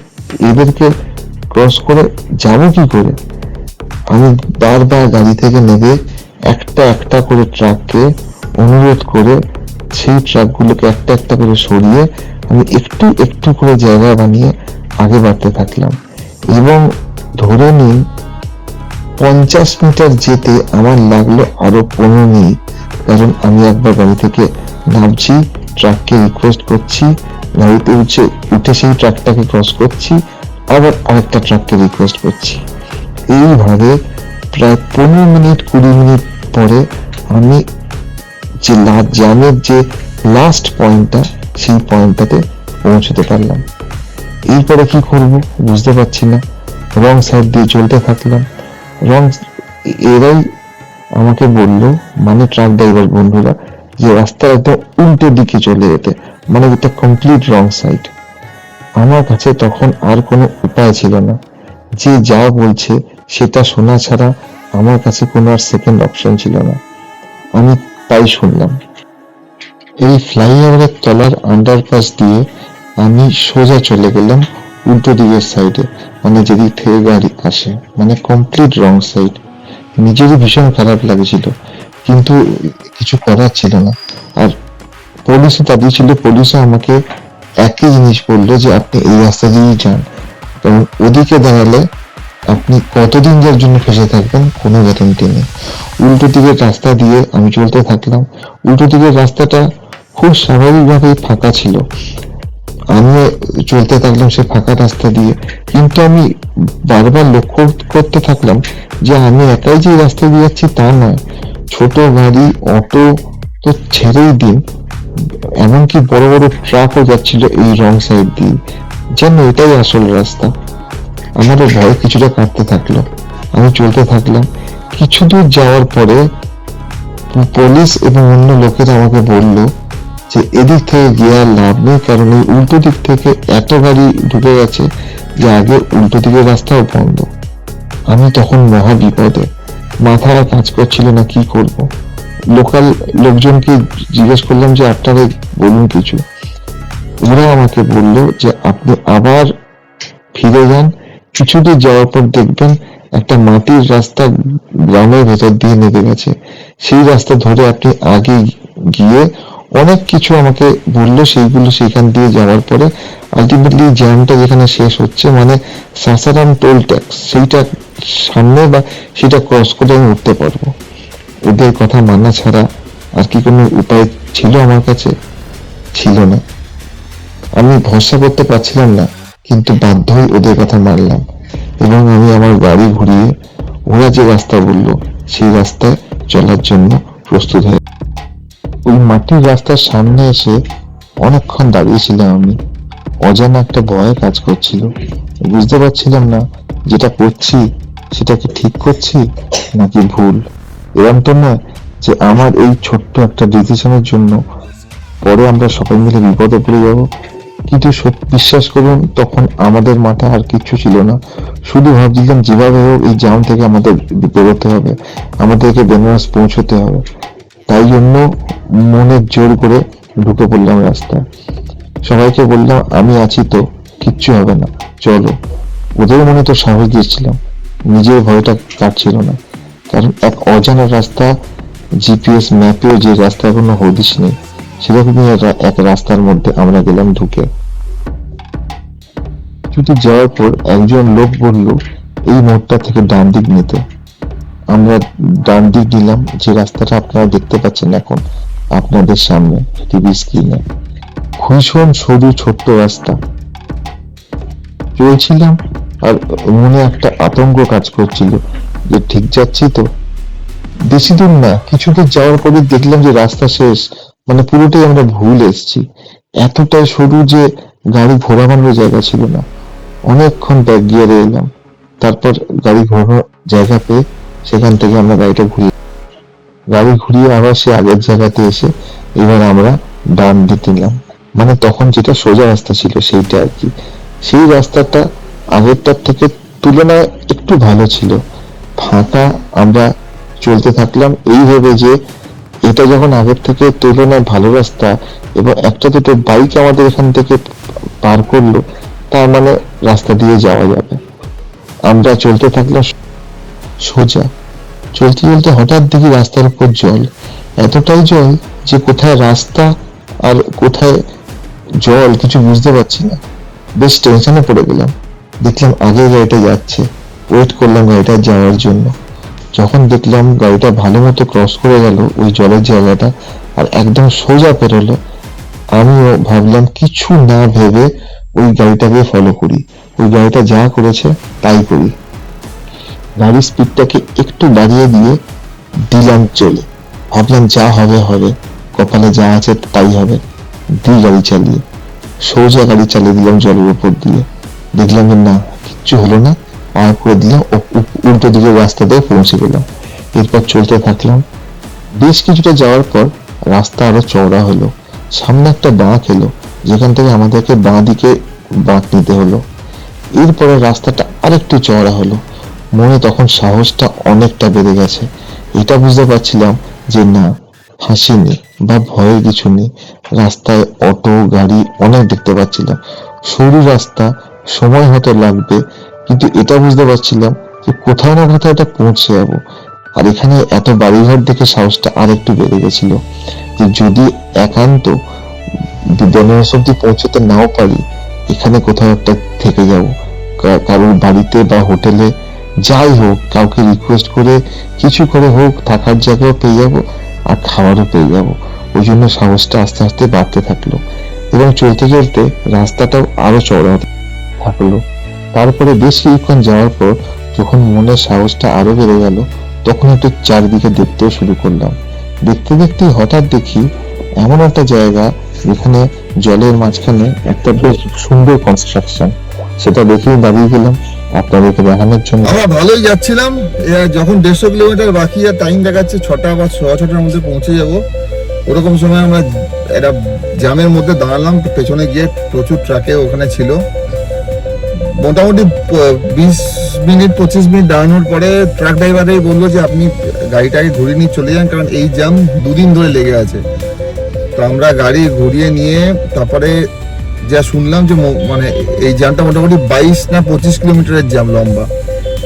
এদেরকে ক্রস করে যাবো কি করে। আমি বারবার গাড়ি থেকে নেমে একটা একটা করে ট্রাককে অনুরোধ করে সেই ট্রাকগুলোকে একটা একটা করে সরিয়ে আমি একটু একটু করে জায়গা বানিয়ে আগে বাড়তে থাকলাম। এবং ধরে নিন 50 মিটার যেতে আমার লাগলো আরো 15 মিনিট, কারণ আমি একবার গাড়ি থেকে নামছি, ট্রাককে রিকোয়েস্ট করছি, গাড়িতে উঠে সেই ট্রাকটাকে ক্রস করছি, আবার আরেকটা ট্রাককে রিকোয়েস্ট করছি। এইভাবে প্রায় 15 মিনিট 20 মিনিট পরে আমি যে জ্যামের যে লাস্ট পয়েন্টটা সেই পয়েন্টটাতে পৌঁছতে পারলাম। এরপরে কি করব বুঝতে পারছি না, রং সাইড দিয়ে চলতে থাকলাম। এরাই আমাকে বললো, মানে ট্রাক ড্রাইভার বন্ধুরা, যে রাস্তার একদম উল্টো দিকে চলে যেতে, মানে এটা কমপ্লিট রং সাইড। আমার কাছে তখন আর কোনো উপায় ছিল না, যে যা বলছে সেটা শোনা ছাড়া আমার কাছে কোনো আর সেকেন্ড অপশন ছিল না। আমি তাই শুনলাম। এই ফ্লাইওভারের তলার আন্ডারপাস দিয়ে আমি সোজা চলে গেলাম উল্টো দিকের সাইডে, মানে যেদিক থেকে গাড়ি আসে, মানে কমপ্লিট রং সাইড। নিজেরই ভীষণ খারাপ লাগছিল, কিন্তু কিছু করার ছিল না। আর পুলিশও দাঁড়িয়ে ছিল, পুলিশও আমাকে একই জিনিস বললো যে আপনি এই রাস্তা দিয়েই যান, কারণ ওদিকে দাঁড়ালে আপনি কতদিন যার জন্য ফেসে থাকবেন কোনো গ্যারান্টি নেই। উল্টো দিকের রাস্তা দিয়ে আমি চলতে থাকলাম। উল্টো দিকের রাস্তাটা খুব স্বাভাবিকভাবেই ফাঁকা ছিল, আমি চলতে থাকলাম সে ফাঁকা রাস্তা দিয়ে। কিন্তু আমি বারবার লক্ষ্য করতে থাকলাম যে আমি একাই যে রাস্তা দিয়ে যাচ্ছি তা নয়, ছোট গাড়ি, অটো তো ছেড়েই দিন, এমনকি বড় বড় ট্রাকও যাচ্ছিল এই রং সাইড দিয়ে, যেন এটাই আসল রাস্তা। আমারও ভয় কিছুটা কাটতে থাকলো। আমি চলতে থাকলাম। কিছু দূর যাওয়ার পরে পুলিশ এবং অন্য লোকেরা আমাকে বলল যে এদিক থেকে গিয়ে আর লাভ নেই, কারণ এই উল্টো দিক থেকে এত গাড়ি ঢুকে গেছে যে আগে উল্টো দিকের রাস্তাও বন্ধ। আমি তখন মহা বিপদে, মাথায় কাজ করছিল না কি করব। লোকাল লোকজনকে জিজ্ঞেস করলাম যে আপনারা বলুন কিছু। ওরা আমাকে বলল যে আপনি আবার ফিরে যান, কিছু দূর যাওয়ার পর দেখবেন একটা মাটির রাস্তা গ্রামের ভেতর দিয়ে নেমে গেছে, সেই রাস্তা ধরে আপনি আগে গিয়ে অনেক কিছু আমাকে বললো, সেইগুলো সেখান দিয়ে যাওয়ার পরে আলটিমেটলি জ্যামটা যেখানে শেষ হচ্ছে, মানে সাসারাম টোল ট্যাক্স, সেইটা সামনে বা সেটা ক্রস করে আমি উঠতে পারবো। ওদের কথা মানা ছাড়া আর কি কোনো উপায় ছিল আমার কাছে? ছিল না। আমি ভরসা করতে পারছিলাম না, কিন্তু বাধ্য হয়ে ওদের কথা মানলাম এবং আমি আমার গাড়ি ঘুরিয়ে ওরা যে রাস্তা বললো সেই রাস্তায় চলার জন্য প্রস্তুত হয়ে ওই মাটির রাস্তার সামনে এসে অনেকক্ষণ দাঁড়িয়েছিলাম আমি। অজানা একটা ভয় কাজ করছিল, বুঝতে পারছিলাম না যেটা করছি সেটা কি ঠিক করছি নাকি ভুল। এরকম তো নয় যে আমার এই ছোট্ট একটা ডিসিশনের জন্য পরে আমরা সবাই মিলে বিপদে পড়ে যাব। কিন্তু বিশ্বাস করুন তখন আমাদের মাথায় আর কিচ্ছু ছিল না, শুধু ভাবছিলাম যেভাবে হোক এই জ্যাম থেকে আমাদের বেরোতে হবে, আমাদেরকে বেনারস পৌঁছতে হবে। তাই জন্য মনের জোর করে ঢুকে পড়লাম রাস্তায়। সবাইকে বললাম আমি আছি তো, কিচ্ছু হবে না, চলো। ওদের মনে তো সাহস দিয়েছিলাম, নিজের ভয়টা কাটছিল না। কারণ এক অজানা রাস্তা, জিপিএস ম্যাপেও যে রাস্তার কোনো হদিশ নেই, সেরকমই এক রাস্তার মধ্যে আমরা গেলাম ঢুকে। কিছুটা যাওয়ার পর একজন লোক বলল এই মোড়টা থেকে ডান দিক নিতে। আমরা ডান দিক নিলাম, যে রাস্তাটা আপনারা দেখতে পাচ্ছেন এখন আপনাদের সামনে টিভি স্ক্রিনে। ভীষণ সরু ছোট্ট রাস্তা। চলছিলাম আর মনে একটা আতঙ্ক কাজ করছিল যে ঠিক যাচ্ছি তো। বেশি দূর না, কিছু দূর যাওয়ার পরে দেখলাম যে রাস্তা শেষ, মানে পুরোটাই আমরা ভুল এসেছি। এতটাই সরু যে গাড়ি ঘোরানোর জায়গা ছিল না। অনেকক্ষণ ব্যাক গিয়ারে এলাম, তারপর গাড়ি ঘোরানোর জায়গা পেয়ে সেখান থেকে আমরা গাড়ি ঘুরিয়ে আবার সে আগের জায়গাতে এসে এবার আমরা ডান দিক নিলাম। মানে তখন যেটা সোজা রাস্তা ছিল সেইটা আর কি। সেই রাস্তাটা আগেরটার থেকে তুলনায় একটু ভালো ছিল, ফাঁকা। আমরা চলতে থাকলাম এই ভেবে যে এটা যখন আগের থেকে তুলনায় ভালো রাস্তা এবং একটা দুটো বাইক আমাদের এখান থেকে পার করলো, তার মানে রাস্তা দিয়ে যাওয়া যাবে। আমরা চলতে থাকলাম সোজা। চলতে চলতে হঠাৎ দেখি রাস্তার উপর জল, এতটাই জল যে কোথায় রাস্তা আর কোথায় জল কিছু বুঝতে পারছি না। বেশ টেনশনে পড়ে গেলাম। দেখলাম আগে গাড়িটা যাচ্ছে, ওয়েট করলাম গাড়িটা যাওয়ার জন্য। যখন দেখলাম গাড়িটা ভালো মতো ক্রস করে গেল ওই জলের জায়গাটা আর একদম সোজা পেরোলো, আমিও ভাবলাম কিছু না ভেবে ওই গাড়িটাকে ফলো করি, ওই গাড়িটা যা করেছে তাই করি। গাড়ির স্পিডটাকে একটু বাড়িয়ে দিয়ে দিলাম চলে। ভাবলাম যা হবে হবে, কপালে যা আছে তাই হবে। গাড়ি চালিয়ে সোজা গাড়ি চালিয়ে দিলাম জলের উপর দিয়ে। দেখলাম যে না, কিচ্ছু হলো না, পার করে দিলাম, উল্টো দিকের রাস্তা দিয়ে পৌঁছে গেলাম। এরপর চলতে থাকলাম। বেশ কিছুটা যাওয়ার পর রাস্তা আরো চওড়া হলো, সামনে একটা বাঁক এলো, যেখান থেকে আমাদেরকে বাঁ দিকে বাঁক নিতে হলো। এরপরে রাস্তাটা আরেকটু চওড়া হলো। মনে তখন সাহসটা অনেকটা বেড়ে গেছে। এটা বুঝতে পারছিলাম যে না, ফাঁসি নেই বা ভয়ের কিছু নেই। রাস্তায় অটো গাড়ি অনেক দেখতে পাচ্ছিলাম। সরু রাস্তা, সময় হয়তো লাগবে, কিন্তু এটা বুঝতে পারছিলাম যে কোথাও না কোথাও এটা পৌঁছে যাবো। আর এখানে এত বাড়িঘর দেখে সাহসটা আর একটু বেড়ে গেছিল যে যদি একান্ত বেনারস অব্দি পৌঁছতে নাও পারি, এখানে কোথাও একটা থেকে যাব, কারোর বাড়িতে বা হোটেলে যাই হোক কাউকে রিকোয়েস্ট করে কিছু করে হোক থাকার জায়গাও পেয়ে যাব আর খাবারও পেয়ে যাব। ওই জন্য সাহসটা আস্তে আস্তে বাড়তে থাকলো এবং চলতে চলতে রাস্তাটাও আরো চওড়া হতে থাকলো। তারপরে বেশ কিছুক্ষণ যাওয়ার পর যখন মনের সাহসটা আরো বেড়ে গেল, তখন একটু চারিদিকে দেখতেও শুরু করলাম। দেখতে দেখতে হঠাৎ দেখি এমন একটা জায়গা যেখানে জলের মাঝখানে একটা বেশ সুন্দর কনস্ট্রাকশন। সেটা দেখেই দাঁড়িয়ে গেলাম আপনাদেরকে দেখানোর জন্য। আমরা ভালোই যাচ্ছিলাম, যখন 150 কিলোমিটার বাকি আর টাইম দেখাচ্ছে 6টা বা 6:15টার মধ্যে পৌঁছে যাব, ওরকম সময় আমরা একটা জ্যামের মধ্যে দাঁড়ালাম। পেছনে গিয়ে প্রচুর ট্রাকে ওখানে ছিল। মোটামুটি 20 মিনিট 25 মিনিট দাঁড়ানোর পরে ট্রাক ড্রাইভারই বললো যে আপনি গাড়িটাকে ঘুরিয়ে নিয়ে চলে যান, কারণ এই জ্যাম 2 দিন ধরে লেগে আছে। তো আমরা গাড়ি ঘুরিয়ে নিয়ে তারপরে যা শুনলাম যে মানে এই জ্যামটা মোটামুটি 22 না 25 কিলোমিটারের জ্যাম লম্বা।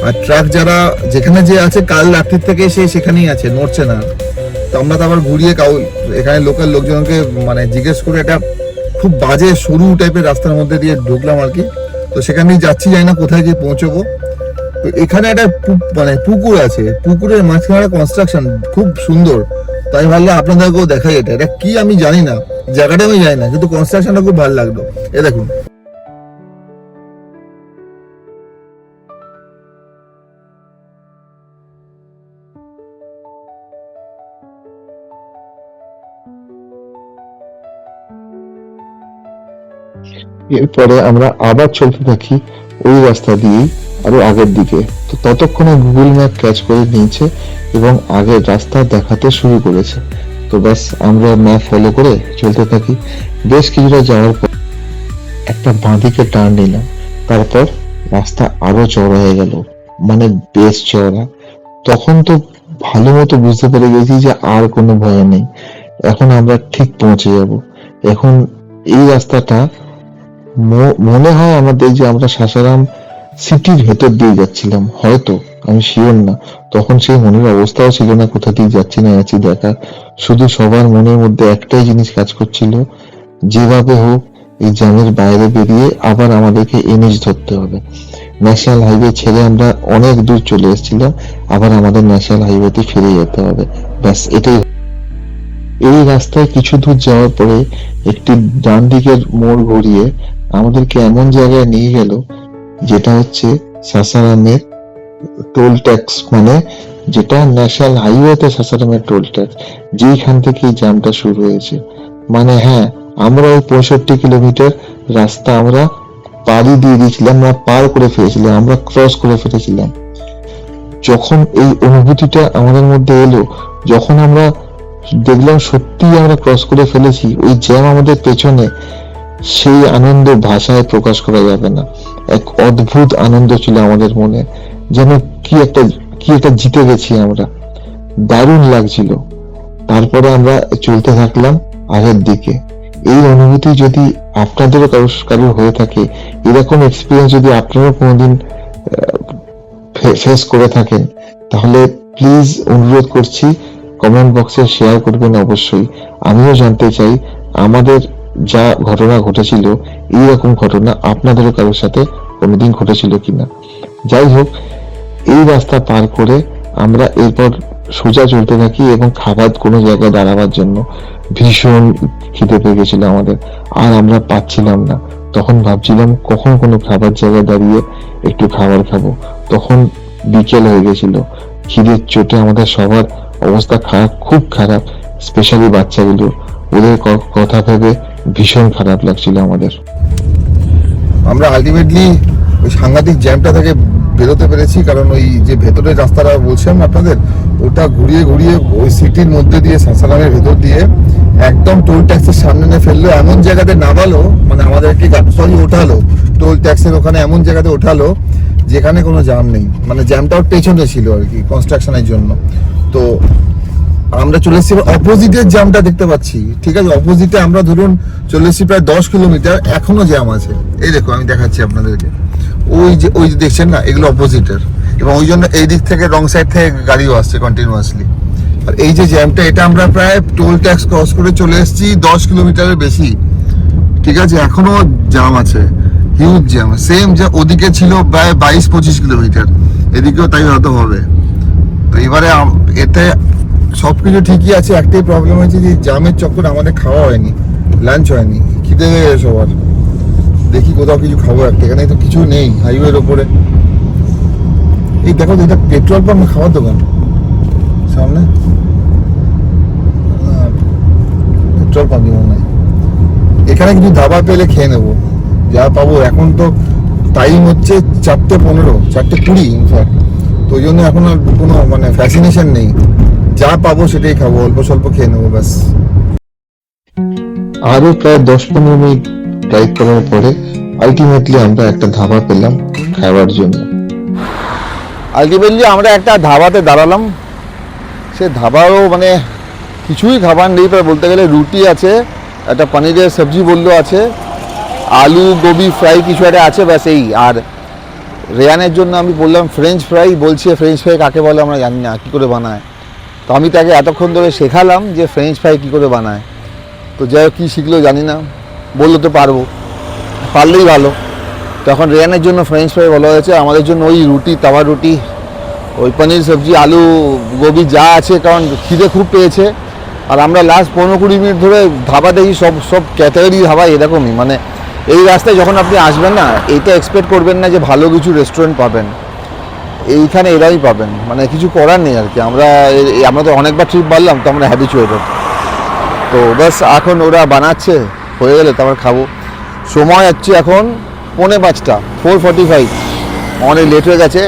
আর ট্রাক যারা যেখানে যে আছে কাল রাত্রির থেকে সে সেখানেই আছে, নড়ছে না। তো আমরা তারপর ঘুরিয়ে এখানে লোকাল লোকজনকে মানে জিজ্ঞেস করে একটা খুব বাজে সরু টাইপের রাস্তার মধ্যে দিয়ে ঢুকলাম আর কি। তো সেখানেই যাচ্ছি, জানি না কোথায় গিয়ে পৌঁছবো। তো এখানে একটা মানে পুকুর আছে, পুকুরের মাঝখানে একটা কনস্ট্রাকশন খুব সুন্দর। তাই ভাবলাম আপনাদেরকেও দেখাই। এটা কি আমি জানি না, জায়গাটা আমি জানি না, কিন্তু কনস্ট্রাকশনটা খুব ভালো লাগলো। এ দেখুন, এরপরে আমরা আবার চলতে থাকি ওই রাস্তা দিয়েই আরো আগের দিকে। তো ততক্ষণে গুগল ম্যাপ ক্যাচ করে নিয়েছে এবং আগের রাস্তা দেখাতে শুরু করেছে। তো ব্যাস আমরা ম্যাপ ফলো করে চলতে থাকি। বেশ কিছুটা যাওয়ার পর একটা বাঁদিকে টার্ন নিলাম। তারপর রাস্তা আরো চওড়া হয়ে গেল, মানে বেশ চওড়া। তখন তো ভালো মতো বুঝতে পেরে গেছি যে আর কোনো ভয় নেই, এখন আমরা ঠিক পৌঁছে যাব। এখন এই রাস্তাটা মনে হয় আমাদের যে আমরা সাসারাম সিটির ভেতর দিয়ে যাচ্ছিলাম, হয়তো, আমি শিওর না। তখন সেই মনের অবস্থাও ছিল না কোথা দিয়ে যাচ্ছি না যাচ্ছি দেখা, শুধু সবার মনের মধ্যে একটাই জিনিস কাজ করছিল, যেভাবে হোক এই জ্যামের বাইরে বেরিয়ে আবার আমাদেরকে এনএইচ ধরতে হবে। ন্যাশনাল হাইওয়ে ছেড়ে আমরা অনেক দূর চলে এসেছিলাম, আবার আমাদের ন্যাশনাল হাইওয়েতে ফিরে যেতে হবে, ব্যাস এটাই। এই রাস্তায় কিছু দূর যাওয়ার পরে একটি ডান দিকের মোড় ঘুরিয়ে আমাদেরকে এমন জায়গায় নিয়ে গেল যেটা হচ্ছে সাসারামের টোল ট্যাক্স, মানে যেটা ন্যাশনাল হাইওয়েতে সাসারামের টোল ট্যাক্স, যেইখান থেকে এই জ্যামটা শুরু হয়েছে। মানে হ্যাঁ, আমরা ওই 65 কিলোমিটার রাস্তা আমরা পাড়ি দিয়ে দিয়েছিলাম, আমরা পার করে ফেলেছিলাম, আমরা ক্রস করে ফেলেছিলাম। যখন এই অনুভূতিটা আমাদের মধ্যে এলো, যখন আমরা দেখলাম সত্যি আমরা ক্রস করে ফেলেছি, ওই জ্যাম আমাদের পেছনে, সেই আনন্দ ভাষায় প্রকাশ করা যাবে না। এক অদ্ভুত আনন্দ ছিল আমাদের মনে, যেন কি একটা জিতে গেছি আমরা, দারুণ লাগছিল। তারপরে আমরা চলতে থাকলাম আগের দিকে। এই অনুভূতি যদি আপনাদেরও কারোর হয়ে থাকে, এরকম এক্সপিরিয়েন্স যদি আপনারাও কোনোদিন ফেস করে থাকেন, তাহলে প্লিজ অনুরোধ করছি কমেন্ট বক্সে শেয়ার করবেন অবশ্যই। আমিও জানতে চাই আমাদের যা ঘটনা ঘটেছিল, এইরকম ঘটনা আপনাদেরও কারোর সাথে কোনোদিন ঘটেছিল কিনা। যাই হোক, এই রাস্তা পার করে আমরা এরপর সোজা চলতে থাকি এবং খাবার কোনো জায়গায় দাঁড়াবার জন্য ভীষণ খিদে পেয়ে গেছিল আমাদের, আর আমরা পাচ্ছিলাম না। তখন ভাবছিলাম কখন কোনো খাবার জায়গায় দাঁড়িয়ে একটু খাবার খাবো। তখন বিকেল হয়ে গেছিল, খিদের চোটে আমাদের সবার অবস্থা খারাপ, খুব খারাপ, স্পেশালি বাচ্চাগুলো, ওদের কথা ভেবে ভীষণ খারাপ লাগছিল আমাদের। আমরা আলটিমেটলি ওই সাংঘাতিক জ্যামটা থেকে বেরোতে পেরেছি, কারণ ওই যে ভেতরের রাস্তাটা বলছিলাম আপনাদের, ওটা ঘুরিয়ে ঘুরিয়ে ওই সিটির মধ্যে দিয়ে সাসারামের ভেতর দিয়ে একদম টোল ট্যাক্সের সামনে নিয়ে ফেললো, এমন জায়গাতে নামালো, মানে আমাদেরকে ওঠালো টোল ট্যাক্সের ওখানে, এমন জায়গাতে ওঠালো যেখানে কোনো জ্যাম নেই, মানে জ্যামটাও পেছনে ছিল আর কি কনস্ট্রাকশনের জন্য। তো আমরা চলে এসেছি অপোজিটের জ্যামটা দেখতে পাচ্ছি, ঠিক আছে, অপোজিটে আমরা ধরুন চলে এসেছি প্রায় 10 কিলোমিটার, এখনো জ্যাম আছে। এই দেখো আমি দেখাচ্ছি আপনাদেরকে, ওই যে দেখছেন না, এগুলো অপোজিটের, এবং ওই জন্য এই দিক থেকে রং সাইড থেকে গাড়িও আসছে কন্টিনিউয়াসলি। আর এই যে জ্যামটা, এটা আমরা প্রায় টোল ট্যাক্স ক্রস করে চলে এসেছি 10 কিলোমিটারের বেশি, ঠিক আছে, এখনো জ্যাম আছে, হিউজ জ্যাম। সেম যে ওদিকে ছিল প্রায় 22-25 কিলোমিটার, এদিকেও তাই হয়তো হবে। তো এবারে এতে সবকিছু ঠিকই আছে, একটাই প্রবলেম হয়েছে যে জ্যামের চক্কর আমাদের খাওয়া হয়নি, লাঞ্চ হয়নি, খিদে হয়ে গেছে সবার। দেখি কোথাও কিছু খাবো একটা, এখানে তো কিছু নেই হাইওয়ের ওপরে। এই দেখো তো, এটা পেট্রোল পাম্প, খাওয়ার দোকান সামনে, পেট্রোল পাম্পই মনে হয়। এখানে কিছু ধাবা পেলে খেয়ে নেবো, যা পাবো। এখন তো টাইম হচ্ছে 4:15, 4:20 ইনফ্যাক্ট, তো ওই জন্য এখন আর কোনো মানে ফ্যাসিনেশন নেই, যা পাবো সেটাই খাবো, অল্প স্বল্প খেয়ে নেবো ব্যাস। আরো প্রায় 10-15 মিনিট ড্রাইভ করার পরে আলটিমেটলি আমরা একটা ধাবা পেলাম খাবার জন্য। আলটিমেটলি আমরা একটা ধাবাতে দাঁড়ালাম, সে ধাবারও মানে কিছুই খাবার নেই প্রায় বলতে গেলে। রুটি আছে, একটা পনিরের সবজি বললো আছে, আলু গোবি ফ্রাই কিছু একটা আছে, ব্যাস এই। আর রেয়ানের জন্য আমি বললাম ফ্রেঞ্চ ফ্রাই, বলছে ফ্রেঞ্চ ফ্রাই কাকে বলে আমরা জানি না, কী করে বানায়। তো আমি তাকে এতক্ষণ ধরে শেখালাম যে ফ্রেঞ্চ ফ্রাই কী করে বানায়। তো যাই হোক, কী শিখলো জানি না, বললো তো পারবো, পারলেই ভালো। তখন রেয়ানের জন্য ফ্রেঞ্চ ফ্রাই বলা হয়েছে, আমাদের জন্য ওই রুটি, তাওয়া রুটি, ওই পনির সবজি, আলু গোবি যা আছে, কারণ খিদে খুব পেয়েছে। আর আমরা লাস্ট 15-20 মিনিট ধরে ধাবা দেখি, সব ক্যাটাগরি ধাবা এরকমই, মানে এই রাস্তায় যখন আপনি আসবেন না, এইটা এক্সপেক্ট করবেন না যে ভালো কিছু রেস্টুরেন্ট পাবেন, এইখানে এরাই পাবেন, মানে কিছু করার নেই আর কি। আমরা তো অনেকবার ট্রিপ মারলাম, তো আমরা হ্যাবিচুয়েটেড। তো ব্যাস এখন ওরা বানাচ্ছে, হয়ে গেলে তারপর খাবো। সময় হচ্ছে এখন 4:45, 4:45, অনেক লেট হয়ে গেছে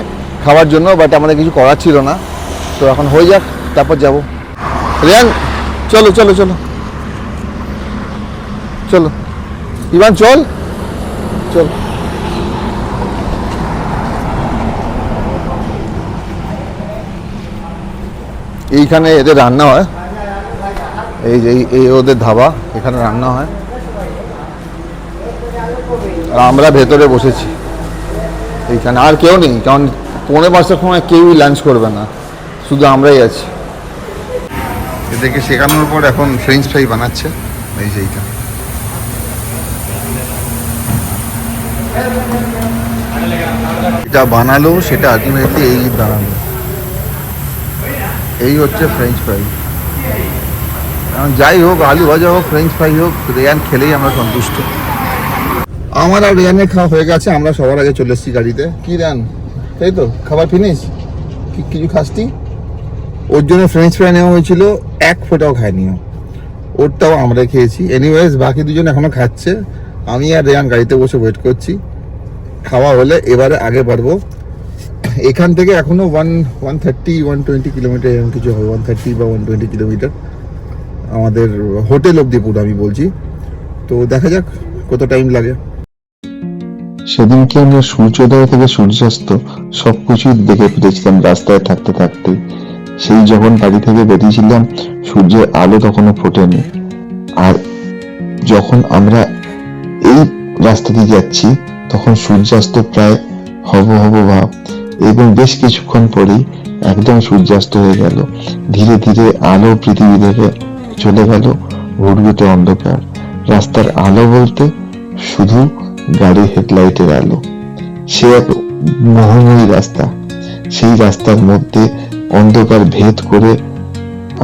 খাওয়ার জন্য, বাট আমাদের কিছু করার ছিল না। তো এখন হয়ে যাক, তারপর যাব। রিয়ান চলো চলো চলো চলো, ইভান চল চল। এইখানে এদের রান্না হয়, এই যে এই ওদের ধাবা, এখানে রান্না হয়। আর আমরা ভেতরে বসেছি এইখানে, আর কেউ নেই, কারণ 4:45-এর সময় কেউই লাঞ্চ করবে না, শুধু আমরাই আছি। এদেরকে শেখানোর পর এখন ফ্রেঞ্চ ফ্রাই বানাচ্ছে, এই যে এইটা। এটা বানালো, সেটা আলটিমেটলি এই বানালো, এই হচ্ছে ফ্রেঞ্চ ফ্রাই। এখন যাই হোক, আলু ভাজা হোক, ফ্রেঞ্চ ফ্রাই হোক, রেয়ান খেলেই আমরা সন্তুষ্ট। আমার আর রেয়ানের খাওয়া হয়ে গেছে, আমরা সবার আগে চলে এসেছি গাড়িতে। কি রেয়ান, তাই তো খাবার ফিনিশ? কিছু খাসতি? ওর জন্য ফ্রেঞ্চ ফ্রাই নেওয়া হয়েছিল, এক ফোঁটাও খায়নি ও, ওরটাও আমরা খেয়েছি। এনিওয়েজ বাকি দুজন এখনো খাচ্ছে, আমি আর রেয়ান গাড়িতে বসে ওয়েট করছি। খাওয়া হলে এবারে আগে বাড়বো। এখান থেকে এখনো 130-120 কিলোমিটার এরকম কিছু হবে, 130 বা 120 কিলোমিটার আমাদের হোটেল অব্দি পুরো আমি বলছি। তো দেখা যাক কত টাইম লাগে। সেদিনকে আমরা সূর্যোদয় থেকে সূর্যাস্ত সবকিছুই দেখে ফিরেছিলাম রাস্তায় থাকতে থাকতে। সেই যখন বাড়ি থেকে বেরিয়েছিলাম সূর্যের আলো তখনও ফোটেনি, আর যখন আমরা এই রাস্তা দিয়ে যাচ্ছি তখন সূর্যাস্ত প্রায় হব ভাব, এবং বেশ কিছুক্ষণ পরেই একদম সূর্যাস্ত হয়ে গেল। ধীরে ধীরে আলো পৃথিবী থেকে চলে গেল, ঘুটঘুটে অন্ধকার। রাস্তার আলো বলতে শুধু গাড়ির হেডলাইটের আলো। সে এক মোহময়ী রাস্তা, সেই রাস্তার মধ্যে অন্ধকার ভেদ করে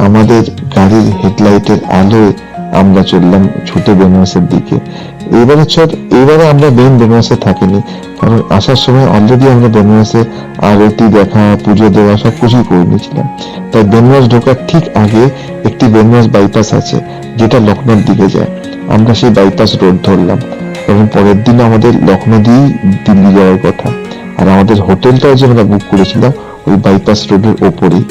আমাদের গাড়ির হেডলাইটের আলোয় আমরা চললাম ছুটে বেনারসের দিকে। এবারে আমরা বেনারসে থাকিনি, কারণ আসার সময় অলরেডি আমরা বেনারসে আরতি দেখা, পুজো দেওয়া সবকিছুই করে নিয়েছিলাম। তাই বেনারস ঢোকার ঠিক আগে একটি বেনারস বাইপাস আছে যেটা লখনৌর দিকে যায়। আমরা সেই বাইপাস রোড ধরলাম, এবং পরের দিন আমাদের লখনৌ দিয়েই দিল্লি যাওয়ার কথা। আর আমাদের হোটেলটাও যে আমরা বুক করেছিলাম ওই বাইপাস রোডের ওপরেই।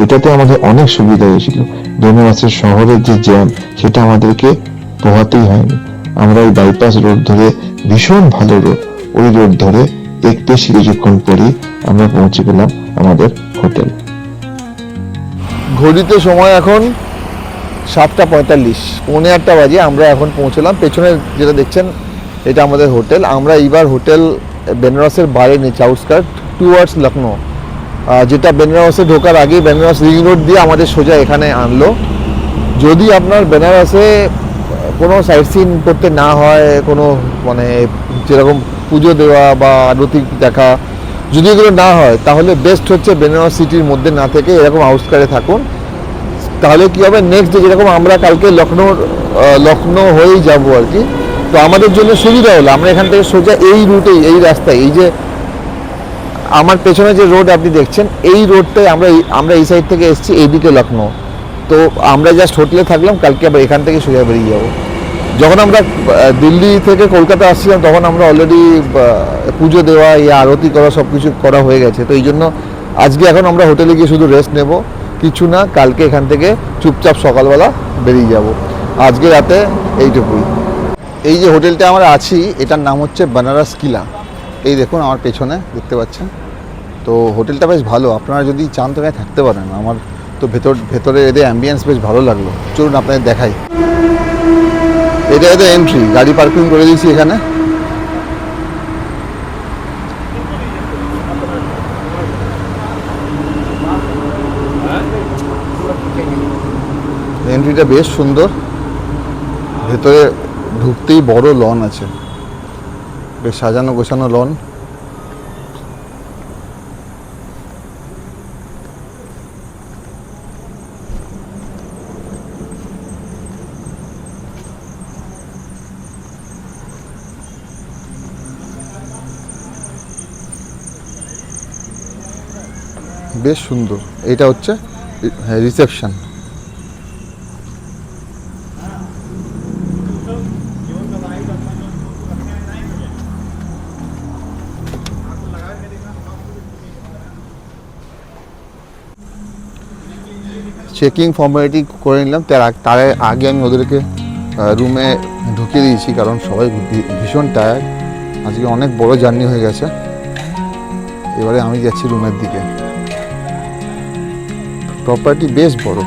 এটাতে আমাদের অনেক সুবিধা হয়েছিল, বেনারসের শহরের যে জ্যাম সেটা আমাদেরকে পোহাতেই হয়নি। আমরা ওই বাইপাস রোড ধরে, ভীষণ ভালো রোড, ওই রোড ধরে বেশ কিছুক্ষণ পরেই আমরা পৌঁছে গেলাম আমাদের হোটেল। ঘড়িতে সময় এখন 7:45, 8:45 বাজে। আমরা এখন পৌঁছলাম, পেছনে যেটা দেখছেন এটা আমাদের হোটেল। আমরা এইবার হোটেল বেনারসের বাইরে নিয়েছি, আউটস্কার্ট টুয়ার্ডস লখনৌ, যেটা বেনারসে ঢোকার আগেই বেনারস রিং রোড দিয়ে আমাদের সোজা এখানে আনলো। যদি আপনার বেনারসে কোনো সাইট সিন করতে না হয়, কোনো মানে যেরকম পুজো দেওয়া বা আরতি দেখা যদি এগুলো না হয়, তাহলে বেস্ট হচ্ছে বেনারস সিটির মধ্যে না থেকে এরকম আউটস্কার্টে থাকুন। তাহলে কী হবে, নেক্সট ডে যেরকম আমরা কালকে লখনৌ হয়েই যাবো আর কি, তো আমাদের জন্য সুবিধা হলো। আমরা এখান থেকে সোজা এই রুটেই, এই রাস্তায়, এই যে আমার পেছনে যে রোড আপনি দেখছেন, এই রোডটায় আমরা এই সাইড থেকে এসেছি এইদিকে লখনৌ। তো আমরা জাস্ট হোটেলে থাকলাম, কালকে আবার এখান থেকে সোজা বেরিয়ে যাবো। যখন আমরা দিল্লি থেকে কলকাতা আসছিলাম তখন আমরা অলরেডি পুজো দেওয়া, আরতি করা সব কিছু করা হয়ে গেছে। তো এই জন্য আজকে এখন আমরা হোটেলে গিয়ে শুধু রেস্ট নেব, কিছু না, কালকে এখান থেকে চুপচাপ সকালবেলা বেরিয়ে যাব। আজকে রাতে এইটুকুই। এই যে হোটেলটা আমরা আছি এটার নাম হচ্ছে বেনারস কিলা, এই দেখুন আমার পেছনে দেখতে পাচ্ছেন। তো হোটেলটা বেশ ভালো, আপনারা যদি চান তো এখানে থাকতে পারেন। আমার তো ভেতরে এদের অ্যাম্বিয়েন্স বেশ ভালো লাগলো। চলুন আপনাদের দেখাই। এটা এদের এন্ট্রি, গাড়ি পার্কিং করে দিয়েছি এখানে। এন্ট্রিটা বেশ সুন্দর, ভেতরে ঢুকতেই বড় লন আছে, বেশ সাজানো গোছানো লন। বেশ সুন্দর। এটা হচ্ছে রিসেপশন। চেকিং ফর্মালিটি করে নিলাম, তার আগে আমি ওদেরকে রুমে ঢুকিয়ে দিয়েছি, কারণ সবাই ভীষণ টায়ার্ড, আজকে অনেক বড় জার্নি হয়ে গেছে। এবারে আমি যাচ্ছি রুমের দিকে। প্রপার্টি বেশ বড়।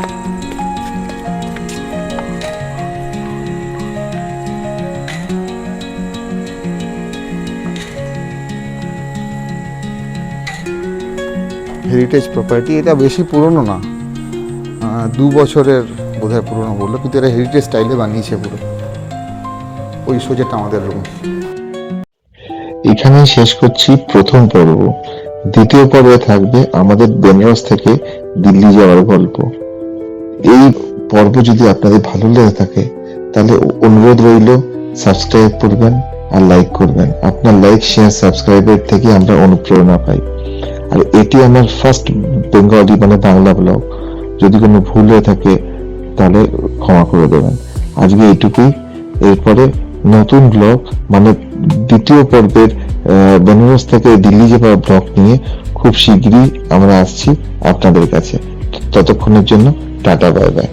হেরিটেজ প্রপার্টি, এটা বেশি পুরনো না, 2 বছরের বোধহয় পুরনো বললো, কিন্তু এটা হেরিটেজ স্টাইলে বানিয়েছে পুরো। ওই সোজাটা আমাদের রুম। এখানেই শেষ করছি প্রথম পর্ব। দ্বিতীয় পর্বে থাকবে আমাদের বেনারস থেকে দিল্লি যাওয়ার গল্প। এই পর্ব যদি আপনাদের ভালো লেগে থাকে তাহলে অনুরোধ রইল সাবস্ক্রাইব করবেন আর লাইক করবেন। আপনার লাইক, শেয়ার, সাবস্ক্রাইবের থেকে আমরা অনুপ্রেরণা পাই। আর এটি আমার ফার্স্ট বেঙ্গলি মানে বাংলা ব্লগ। যদি কোনো ভুল হয়ে থাকে তাহলে ক্ষমা করে দেবেন। আজকে এইটুকুই। এরপরে নতুন ব্লগ মানে দ্বিতীয় পর্বের বেনারস থেকে দিল্লি যাওয়ার ব্লগ নিয়ে খুব শীঘ্রই আমরা আসছি আপনাদের কাছে। ততক্ষণের জন্য টাটা, বাই বাই।